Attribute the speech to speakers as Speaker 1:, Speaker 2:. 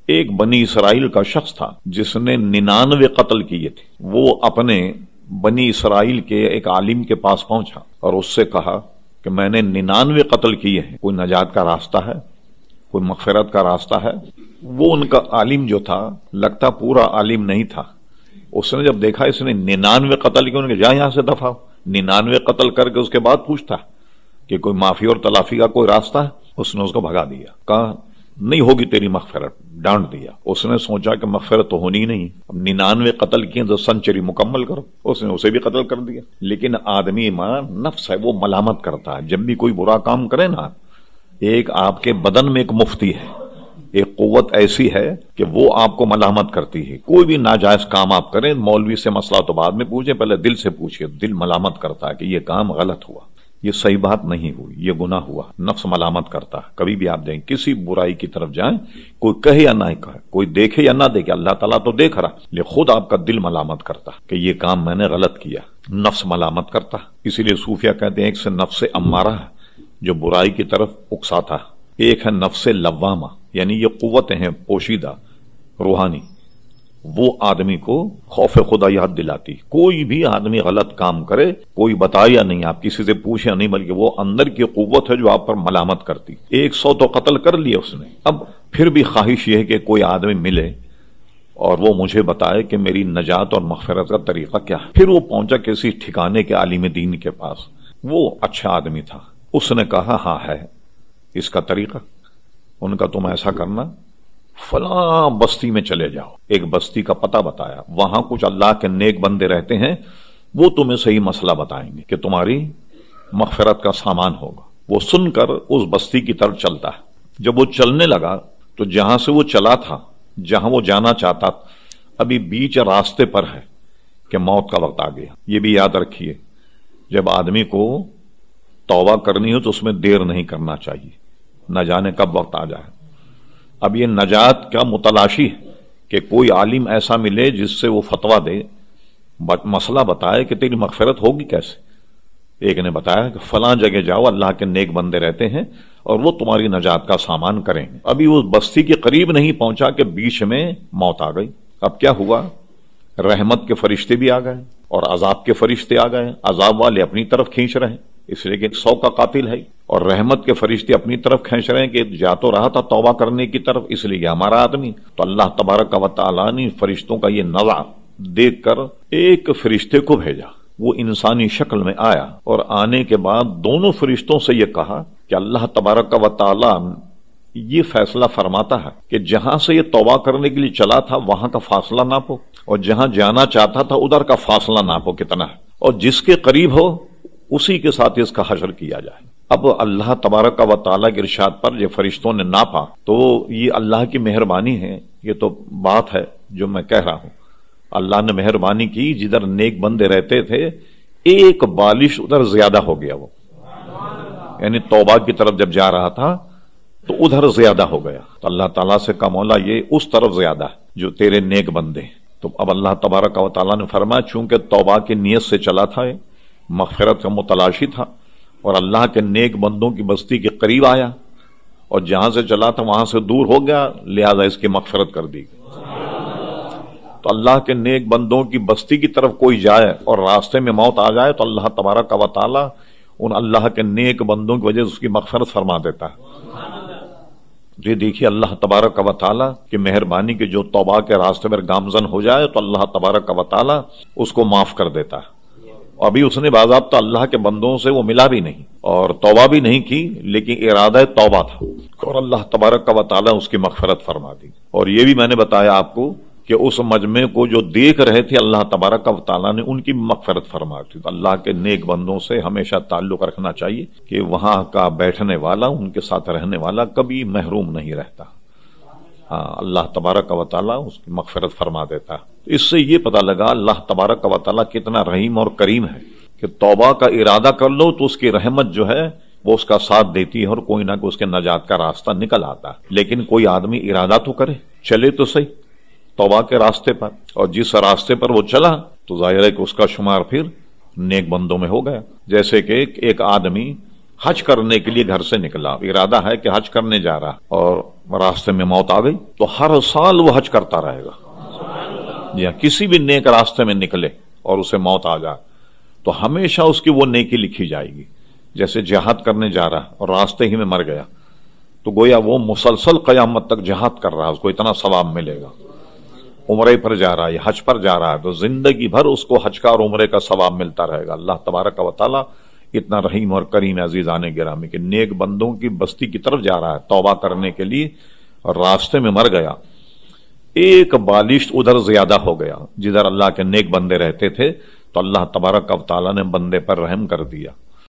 Speaker 1: ایک بنی اسرائیل کا شخص تھا جس نے 99 قتل کیے تھے. وہ اپنے بنی اسرائیل کے ایک عالم کے پاس پہنچا اور اس سے کہا کہ میں نے 99 قتل کیے ہیں، کوئی نجات کا راستہ ہے، کوئی مغفرت کا راستہ ہے؟ وہ ان کا عالم جو تھا لگتا پورا عالم نہیں تھا. اس نے جب دیکھا اس نے 99 قتل کیے، انہوں نے کہا جا یہاں سے دفع. 99 قتل کر کے اس کے بعد پوچھتا کہ کوئی معافی اور تلافی کا کوئی راستہ ہے؟ اس نے اس کو بھگا دیا، کہا نہیں ہوگی تیری مغفرت، ڈانٹ دیا. اس نے سوچا کہ مغفرت تو ہونی نہیں، اب 99 قتل کیے تو سنچری مکمل کرو. اس نے اسے بھی قتل کر دیا. لیکن آدمی نفس ہے، وہ ملامت کرتا ہے. جب بھی کوئی برا کام کرے نا، ایک آپ کے بدن میں ایک مفتی ہے، ایک قوت ایسی ہے کہ وہ آپ کو ملامت کرتی ہے. کوئی بھی ناجائز کام آپ کریں، مولوی سے مسئلہ تو بعد میں پوچھیں، پہلے دل سے پوچھئے. دل ملامت کرتا ہے کہ یہ کام غلط ہوا، یہ صحیح بات نہیں ہوئی، یہ گناہ ہوا. نفس ملامت کرتا ہے. کبھی بھی آپ جائیں کسی برائی کی طرف جائیں، کوئی کہے یا نہ کہے، کوئی دیکھے یا نہ دیکھے، اللہ تعالیٰ تو دیکھ رہا، لیکن خود آپ کا دل ملامت کرتا کہ یہ کام میں نے غلط کیا. نفس ملامت کرتا. اسی لیے صوفیہ کہتے ہیں ایک سے نفس امارہ ہے جو برائی کی طرف اکساتا، ایک ہے نفس لوامہ، یعنی یہ قوتیں ہیں پوشیدہ روحانی، وہ آدمی کو خوف خدا یاد دلاتی. کوئی بھی آدمی غلط کام کرے، کوئی بتایا نہیں، آپ کسی سے پوچھے نہیں، بلکہ وہ اندر کی قوت ہے جو آپ پر ملامت کرتی. 100 تو قتل کر لیے اس نے، اب پھر بھی خواہش یہ ہے کہ کوئی آدمی ملے اور وہ مجھے بتائے کہ میری نجات اور مغفرت کا طریقہ کیا ہے. پھر وہ پہنچا کسی ٹھکانے کے عالم دین کے پاس. وہ اچھا آدمی تھا. اس نے کہا ہاں ہے اس کا طریقہ. ان کا تم ایسا کرنا، فلاں بستی میں چلے جاؤ. ایک بستی کا پتہ بتایا، وہاں کچھ اللہ کے نیک بندے رہتے ہیں، وہ تمہیں صحیح مسئلہ بتائیں گے کہ تمہاری مغفرت کا سامان ہوگا. وہ سن کر اس بستی کی طرف چلتا ہے. جب وہ چلنے لگا تو جہاں سے وہ چلا تھا، جہاں وہ جانا چاہتا، ابھی بیچ راستے پر ہے کہ موت کا وقت آ گیا. یہ بھی یاد رکھیے، جب آدمی کو توبہ کرنی ہو تو اس میں دیر نہیں کرنا چاہیے، نہ جانے کب وقت آ جائے. اب یہ نجات کا متلاشی ہے کہ کوئی عالم ایسا ملے جس سے وہ فتویٰ دے، مسئلہ بتائے کہ تیری مغفرت ہوگی کیسے. ایک نے بتایا کہ فلاں جگہ جاؤ، اللہ کے نیک بندے رہتے ہیں اور وہ تمہاری نجات کا سامان کریں گے. ابھی وہ بستی کے قریب نہیں پہنچا کہ بیچ میں موت آ گئی. اب کیا ہوا؟ رحمت کے فرشتے بھی آ گئے اور عذاب کے فرشتے آ گئے. عذاب والے اپنی طرف کھینچ رہے ہیں اس لیے کہ 100 کا قاتل ہے، اور رحمت کے فرشتے اپنی طرف کھینچ رہے ہیں کہ جا تو رہا تھا توبہ کرنے کی طرف، اس لیے ہمارا آدمی. تو اللہ تبارک و تعالیٰ نے فرشتوں کا یہ نظر دیکھ کر ایک فرشتے کو بھیجا. وہ انسانی شکل میں آیا اور آنے کے بعد دونوں فرشتوں سے یہ کہا کہ اللہ تبارک و تعالیٰ یہ فیصلہ فرماتا ہے کہ جہاں سے یہ توبہ کرنے کے لیے چلا تھا وہاں کا فاصلہ ناپو، اور جہاں جانا چاہتا تھا ادھر کا فاصلہ ناپو کتنا ہے، اور جس کے قریب ہو اسی کے ساتھ اس کا حشر کیا جائے. اب اللہ تبارک و تعالیٰ کے ارشاد پر یہ فرشتوں نے ناپا تو یہ اللہ کی مہربانی ہے. یہ تو بات ہے جو میں کہہ رہا ہوں، اللہ نے مہربانی کی. جدھر نیک بندے رہتے تھے ایک بالش ادھر زیادہ ہو گیا، وہ یعنی توبہ کی طرف جب جا رہا تھا تو ادھر زیادہ ہو گیا. تو اللہ تعالیٰ سے کہا مولا یہ اس طرف زیادہ ہے جو تیرے نیک بندے. تو اب اللہ تبارک و تعالیٰ نے فرمایا چونکہ توبہ کی نیت سے چلا تھا، مغفرت کا متلاشی تھا، اور اللہ کے نیک بندوں کی بستی کے قریب آیا، اور جہاں سے چلا تھا وہاں سے دور ہو گیا، لہذا اس کی مغفرت کر دی. تو اللہ کے نیک بندوں کی بستی کی طرف کوئی جائے اور راستے میں موت آ جائے تو اللہ تبارک و تعالیٰ ان اللہ کے نیک بندوں کی وجہ سے اس کی مغفرت فرما دیتا ہے. یہ دیکھیے اللہ تبارک و تعالیٰ کی مہربانی کہ جو توبہ کے راستے پر گامزن ہو جائے تو اللہ تبارک و تعالیٰ اس کو معاف کر دیتا ہے. ابھی اس نے باضابطہ اللہ کے بندوں سے وہ ملا بھی نہیں اور توبہ بھی نہیں کی، لیکن ارادہ توبہ تھا اور اللہ تبارک و تعالیٰ اس کی مغفرت فرما دی. اور یہ بھی میں نے بتایا آپ کو کہ اس مجمع کو جو دیکھ رہے تھے اللہ تبارک و تعالیٰ نے ان کی مغفرت فرما دی. تو اللہ کے نیک بندوں سے ہمیشہ تعلق رکھنا چاہیے کہ وہاں کا بیٹھنے والا، ان کے ساتھ رہنے والا کبھی محروم نہیں رہتا. ہاں اللہ تبارک و تعالیٰ اس کی مغفرت فرما دیتا ہے. اس سے یہ پتہ لگا اللہ تبارک و تعالیٰ کتنا رحیم اور کریم ہے کہ توبہ کا ارادہ کر لو تو اس کی رحمت جو ہے وہ اس کا ساتھ دیتی ہے اور کوئی نہ کوئی اس کے نجات کا راستہ نکل آتا ہے. لیکن کوئی آدمی ارادہ تو کرے، چلے تو صحیح توبہ کے راستے پر، اور جس راستے پر وہ چلا تو ظاہر ہے کہ اس کا شمار پھر نیک بندوں میں ہو گیا. جیسے کہ ایک آدمی حج کرنے کے لیے گھر سے نکلا، ارادہ ہے کہ حج کرنے جا رہا، اور راستے میں موت آ گئی تو ہر سال وہ حج کرتا رہے گا. یا کسی بھی نیک راستے میں نکلے اور اسے موت آ جائے تو ہمیشہ اس کی وہ نیکی لکھی جائے گی. جیسے جہاد کرنے جا رہا اور راستے ہی میں مر گیا تو گویا وہ مسلسل قیامت تک جہاد کر رہا ہے، اس کو اتنا ثواب ملے گا. عمرے پر جا رہا ہے، حج پر جا رہا ہے تو زندگی بھر اس کو حج کا اور عمرے کا ثواب ملتا رہے گا. اللہ تبارک و تعالی اتنا رحیم اور کریم عزیزان گرامی کہ نیک بندوں کی بستی کی طرف جا رہا ہے توبہ کرنے کے لیے اور راستے میں مر گیا. ایک بالشت ادھر زیادہ ہو گیا جدھر اللہ کے نیک بندے رہتے تھے تو اللہ تبارک و تعالی نے بندے پر رحم کر دیا.